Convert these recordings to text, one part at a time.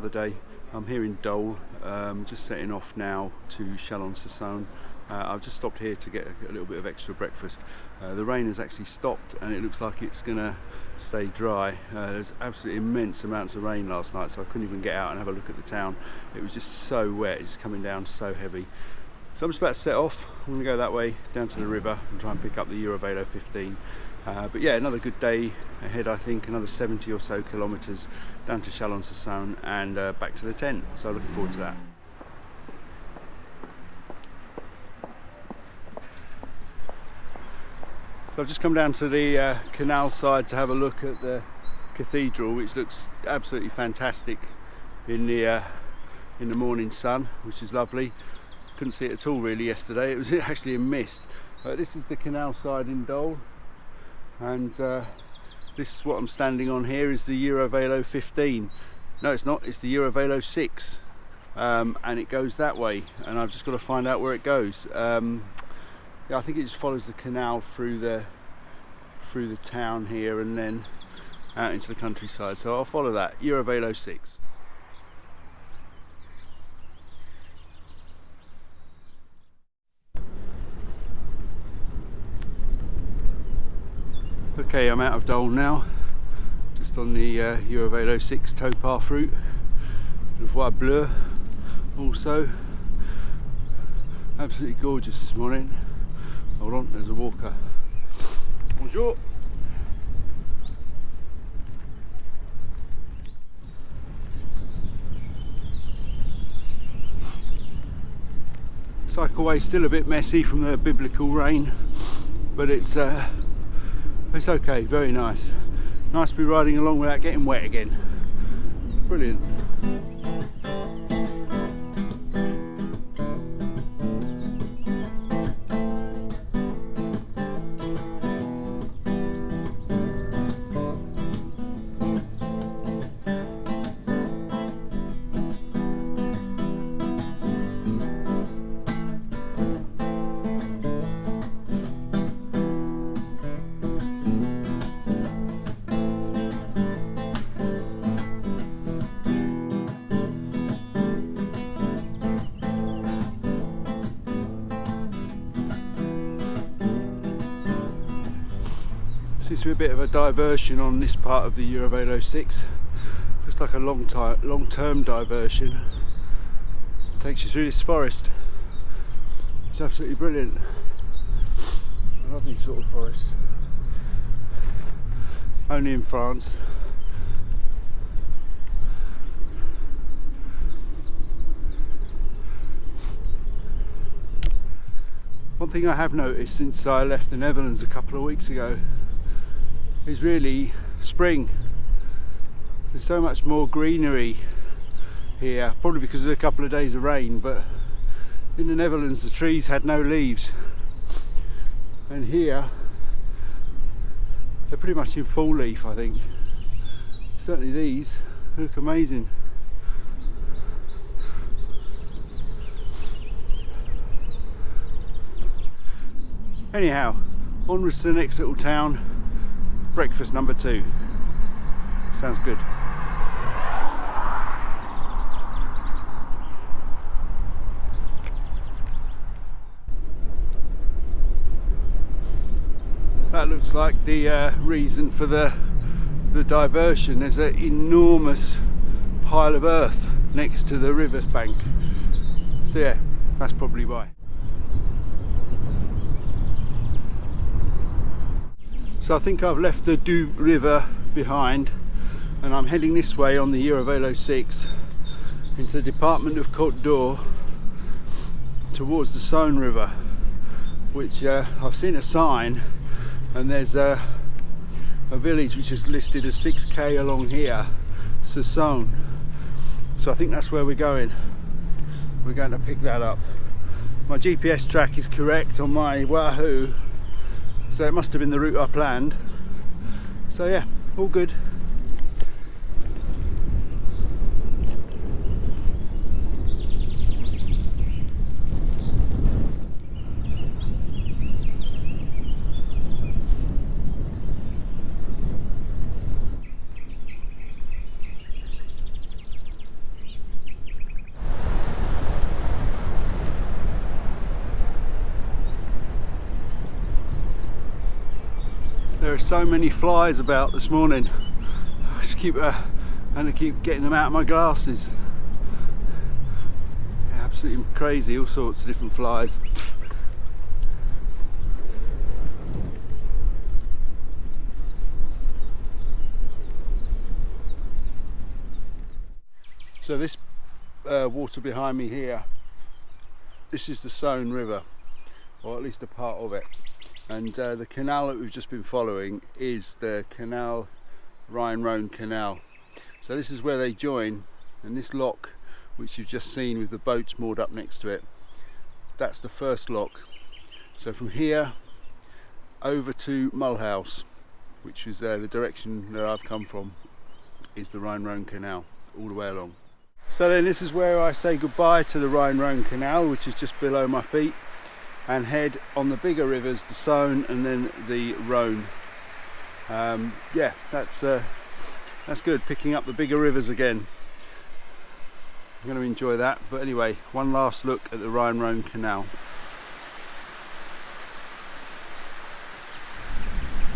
another day. I'm here in Dole, just setting off now to Chalon-sur-Saône. I've just stopped here to get a little bit of extra breakfast. The rain has actually stopped and it looks like it's going to stay dry. There's absolutely immense amounts of rain last night, so I couldn't even get out and have a look at the town. It was just so wet, it's coming down so heavy. So I'm just about to set off. I'm going to go that way down to the river and try and pick up the Eurovelo 15. But yeah, another good day ahead, I think. Another 70 or so kilometres down to Chalon-sur-Saône and back to the tent. So looking forward to that. So I've just come down to the canal side to have a look at the cathedral, which looks absolutely fantastic in the morning sun, which is lovely. Couldn't see it at all really yesterday. It was actually a mist. This is the canal side in Dole. And this is what I'm standing on here, is the Eurovelo 15. No, it's not, it's the Eurovelo 6. And it goes that way, and I've just got to find out where it goes. Yeah, I think it just follows the canal through the town here and then out into the countryside. So I'll follow that, Eurovelo 6. Okay, I'm out of Dole now, just on the Eurovelo 6 towpath route. Le Voie Bleue also. Absolutely gorgeous this morning. Hold on, there's a walker. Bonjour. Cycleway's still a bit messy from the biblical rain, but it's okay, very nice. Nice to be riding along without getting wet again. Brilliant. Seems to be a bit of a diversion on this part of the Eurovelo 6, just like a long-term diversion. Takes you through this forest. It's absolutely brilliant. A lovely sort of forest. Only in France. One thing I have noticed since I left the Netherlands a couple of weeks ago is really spring. There's so much more greenery here, probably because of a couple of days of rain, but in the Netherlands the trees had no leaves, and here they're pretty much in full leaf. I think certainly these look amazing. Anyhow, onwards to the next little town. Breakfast number 2. Sounds good. That looks like the reason for the diversion. There's an enormous pile of earth next to the river bank. So yeah, that's probably why. So I think I've left the Doubs River behind and I'm heading this way on the Eurovelo 6 into the department of Côte d'Or towards the Saône River, which I've seen a sign, and there's a village which is listed as 6k along here, Saône. So I think that's where we're going. We're going to pick that up. My GPS track is correct on my Wahoo, so it must have been the route I planned. So yeah, all good. There are so many flies about this morning. I just keep getting them out of my glasses. Absolutely crazy, all sorts of different flies. So this water behind me here, this is the Saône River, or at least a part of it. And the canal that we've just been following is the canal, Lyon Canal. So this is where they join, and this lock, which you've just seen with the boats moored up next to it, that's the first lock. So from here over to Mulhouse, which is the direction that I've come from, is the Lyon Canal, all the way along. So then this is where I say goodbye to the Lyon Canal, which is just below my feet, and head on the bigger rivers, the Saône and then the Rhône. Yeah, that's good, picking up the bigger rivers again. I'm going to enjoy that, but anyway, one last look at the Lyon Canal.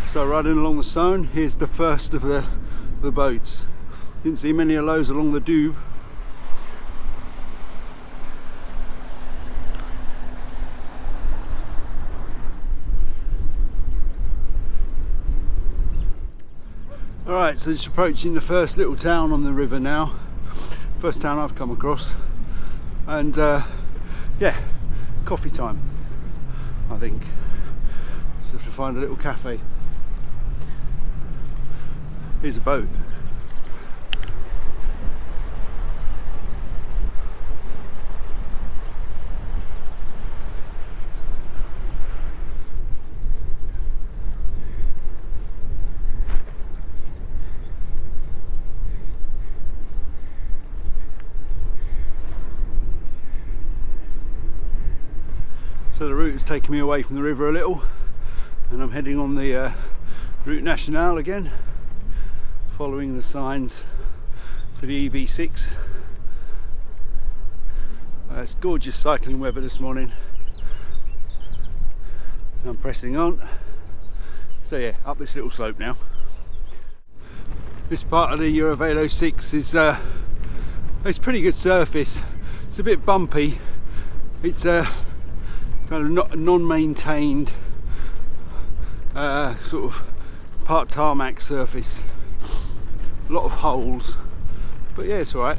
So riding along the Saône, here's the first of the boats. Didn't see many of those along the Doubs. Alright, so just approaching the first little town on the river now. First town I've come across. And yeah, coffee time, I think. Just have to find a little cafe. Here's a boat. So the route has taken me away from the river a little, and I'm heading on the Route Nationale again, following the signs for the EV6. It's gorgeous cycling weather this morning. I'm pressing on. So yeah, up this little slope now. This part of the Eurovelo 6 is it's pretty good surface. It's a bit bumpy. It's kind of not non-maintained sort of part tarmac surface, a lot of holes, but yeah, it's all right.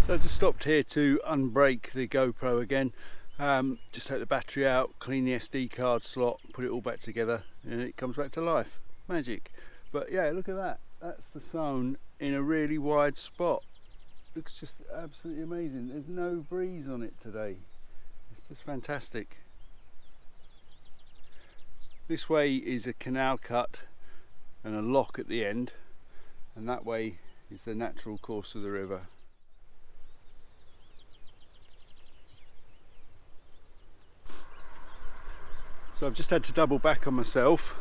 So I just stopped here to unbrake the GoPro again, just take the battery out, clean the SD card slot, put it all back together, and it comes back to life. Magic. But yeah, look at that. That's the Saône in a really wide spot. Looks just absolutely amazing. There's no breeze on it today. It's just fantastic. This way is a canal cut and a lock at the end, and that way is the natural course of the river. So I've just had to double back on myself,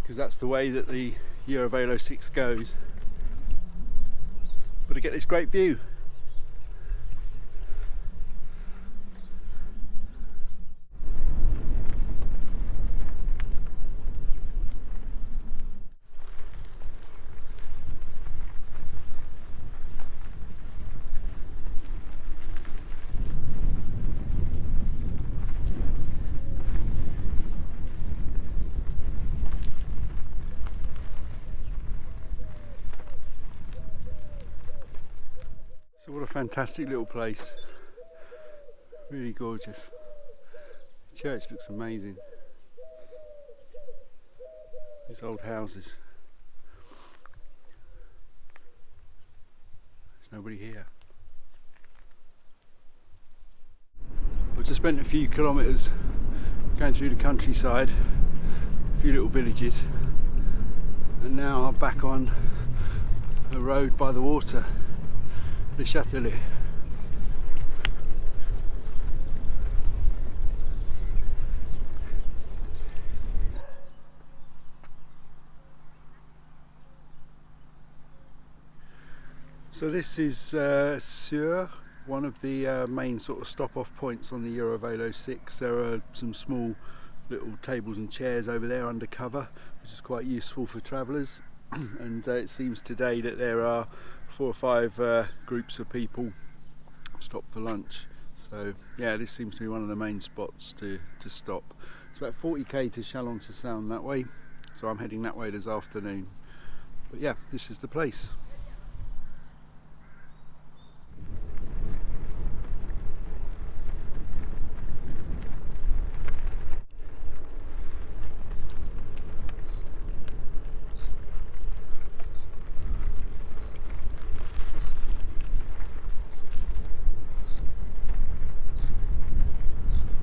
because that's the way that the Eurovelo 6 goes. But I get this great view. So what a fantastic little place, really gorgeous. The church looks amazing. These old houses. There's nobody here. I've just spent a few kilometres going through the countryside, a few little villages, and now I'm back on a road by the water. Le Châtelet. So this is Sur, one of the main sort of stop-off points on the Eurovelo 6. There are some small little tables and chairs over there under cover, which is quite useful for travellers. And it seems today that there are 4 or 5 groups of people stopped for lunch. So yeah, this seems to be one of the main spots to stop. It's about 40k to Chalon-sur-Saône that way, so I'm heading that way this afternoon. But yeah, this is the place.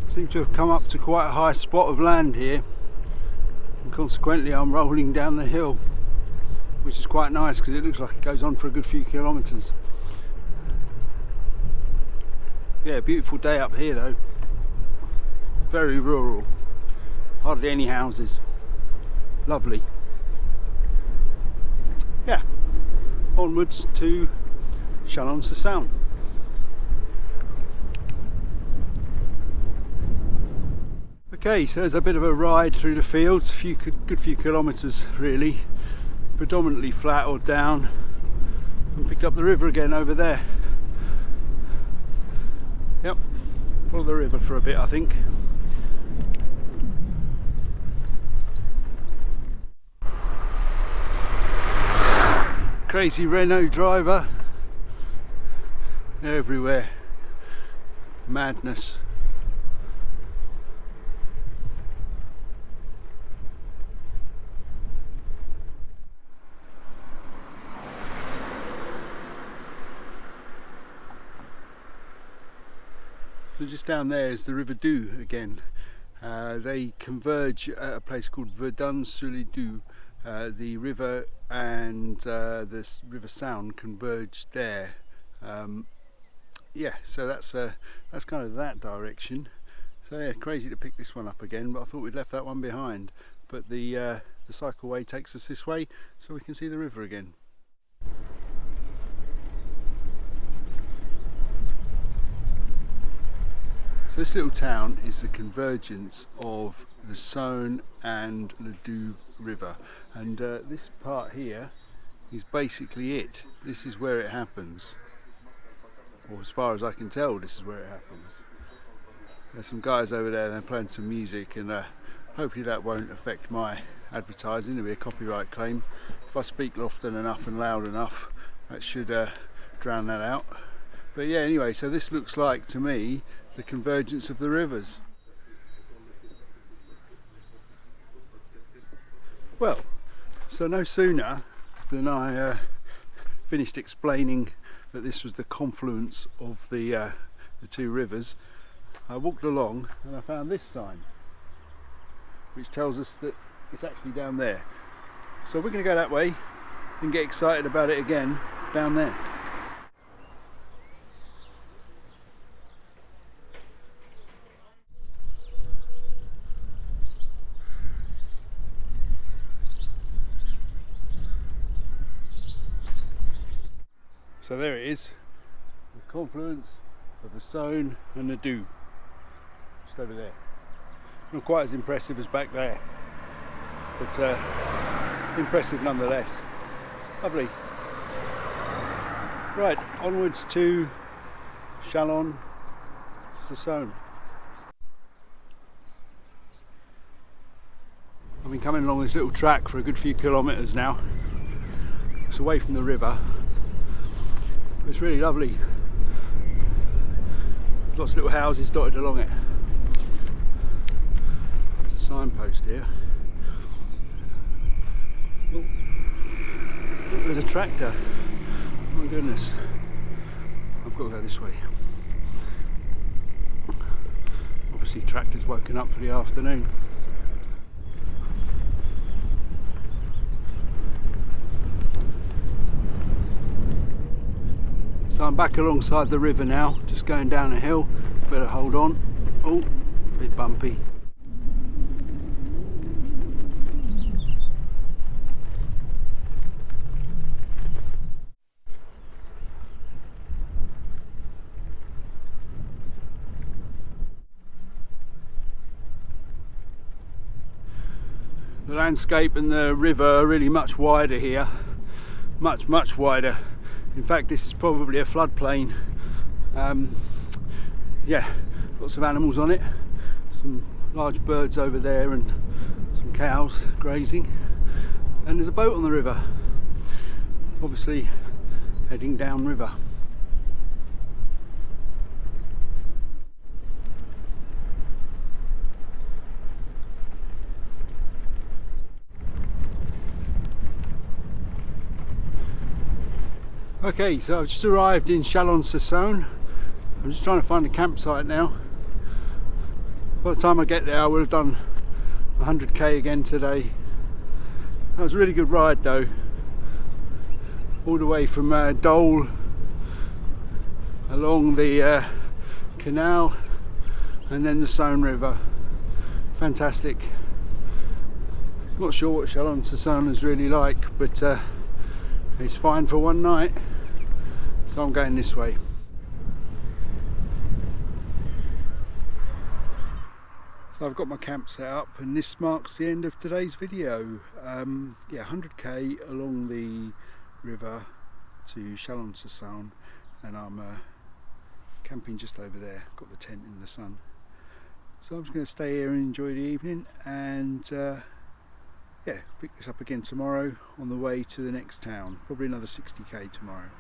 Seem to have come up to quite a high spot of land here, and consequently I'm rolling down the hill, which is quite nice because it looks like it goes on for a good few kilometres. Yeah, beautiful day up here though, very rural, hardly any houses, lovely. Yeah, onwards to Chalon-sur-Saône. Okay, so there's a bit of a ride through the fields, good few kilometres really, predominantly flat or down, and picked up the river again over there. Yep, follow the river for a bit I think. Crazy Renault driver, they're everywhere, madness. So just down there is the River Doux again. They converge at a place called Verdun-sur-le-Doux. The river and this River Sound converge there. Yeah, so that's kind of that direction. So yeah, crazy to pick this one up again, but I thought we'd left that one behind. But the cycleway takes us this way, so we can see the river again. So this little town is the convergence of the Saône and the Doux River, and this part here is basically it. This is where it happens, or as far as I can tell, this is where it happens. There's some guys over there, they're playing some music, and hopefully that won't affect my advertising. There'll be a copyright claim. If I speak often enough and loud enough, that should drown that out. But yeah, anyway, so this looks like to me the convergence of the rivers. Well, so no sooner than I finished explaining that this was the confluence of the 2 rivers, I walked along and I found this sign, which tells us that it's actually down there. So we're going to go that way and get excited about it again down there. So there it is, the confluence of the Saône and the Doux, just over there. Not quite as impressive as back there, but impressive nonetheless. Lovely. Right, onwards to Chalon-sur-Saône. I've been coming along this little track for a good few kilometres now. It's away from the river. It's really lovely. Lots of little houses dotted along it. There's a signpost here. Oh, look, there's a tractor. Oh my goodness. I've got to go this way. Obviously tractor's woken up for the afternoon. So I'm back alongside the river now, just going down a hill. Better hold on. Oh, a bit bumpy. landscape and the river are really much wider here, much wider. In fact, this is probably a floodplain. Yeah, lots of animals on it, some large birds over there and some cows grazing, and there's a boat on the river, obviously heading downriver. Okay, so I've just arrived in Chalon-sur-Saône. I'm just trying to find a campsite now. By the time I get there I will have done 100k again today. That was a really good ride though. All the way from Dole along the canal and then the Saône River. Fantastic. Not sure what Chalon-sur-Saône is really like, but it's fine for one night. So I'm going this way. So I've got my camp set up, and this marks the end of today's video. Yeah, 100k along the river to Chalon-sur-Saône, and I'm camping just over there. Got the tent in the sun. So I'm just going to stay here and enjoy the evening, and yeah, pick this up again tomorrow on the way to the next town. Probably another 60k tomorrow.